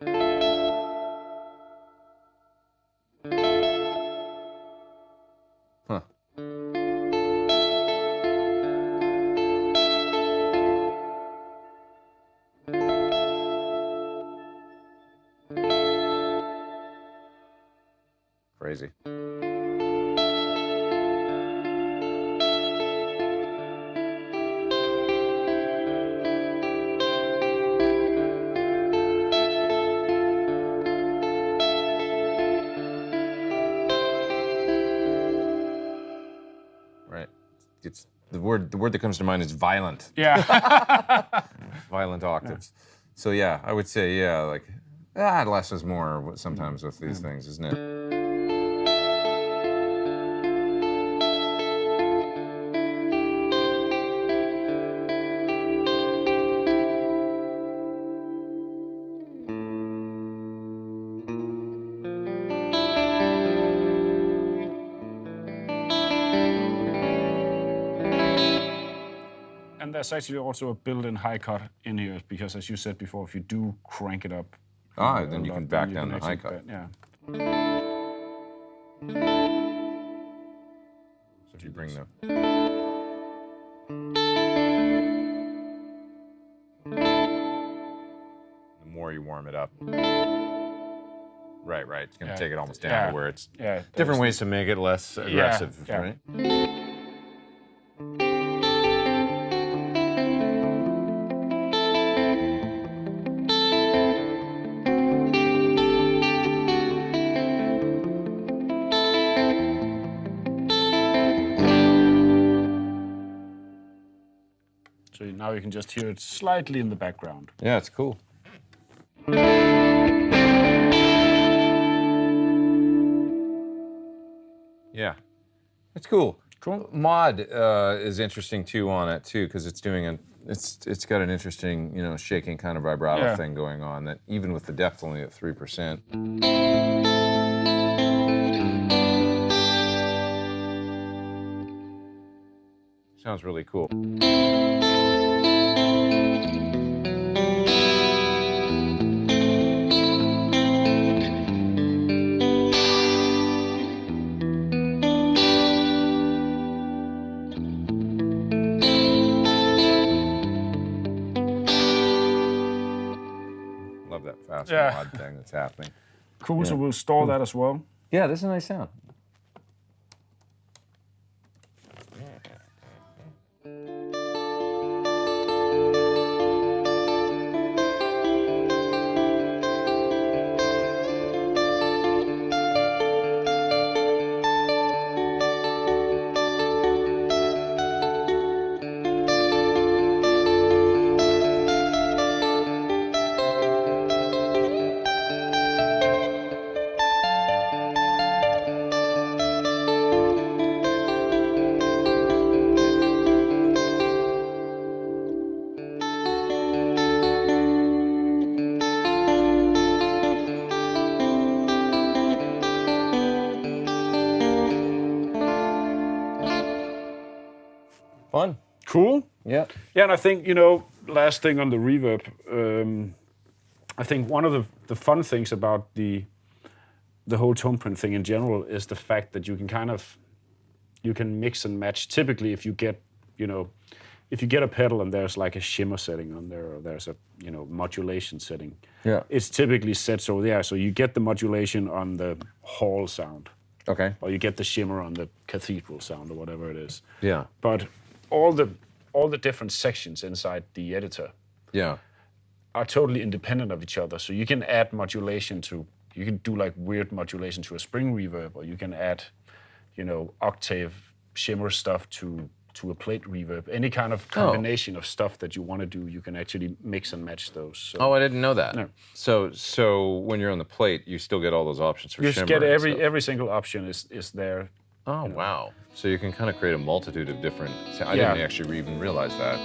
Huh. Crazy. Right. It's the word that comes to mind is violent. Yeah. Violent octaves. So yeah, I would say like less is more sometimes with these things, isn't it? And there's actually also a built-in high cut in here because, as you said before, if you do crank it up, then you can back down the high cut. Yeah. So if you bring the more you warm it up, right, it's going to take it almost down to where it's different ways to make it less aggressive, right? So now you can just hear it slightly in the background. Yeah, it's cool. Yeah, it's cool. Cool. Mod is interesting too on it too, because it's doing it's got an interesting, you know, shaking kind of vibrato thing going on that even with the depth only at 3%. Sounds really cool. Love that fast mod thing that's happening. Cool, so we'll store that as well. Yeah, this is a nice sound. Fun. Cool. Yeah. Yeah, and I think, you know, last thing on the reverb, I think one of the fun things about the whole TonePrint thing in general is the fact that you can you can mix and match. Typically, if you get, you know, if you get a pedal and there's like a shimmer setting on there, or there's a, you know, modulation setting, it's typically set so so you get the modulation on the hall sound. Okay. Or you get the shimmer on the cathedral sound, or whatever it is. Yeah. But all the different sections inside the editor are totally independent of each other. So you can add modulation to, you can do like weird modulation to a spring reverb, or you can add, you know, octave shimmer stuff to a plate reverb. Any kind of combination of stuff that you want to do, you can actually mix and match those. So, oh, I didn't know that. No. So when you're on the plate, you still get all those options for you shimmer. You get every single option is there. Oh, wow. So you can kind of create a multitude of different... I didn't actually even realize that.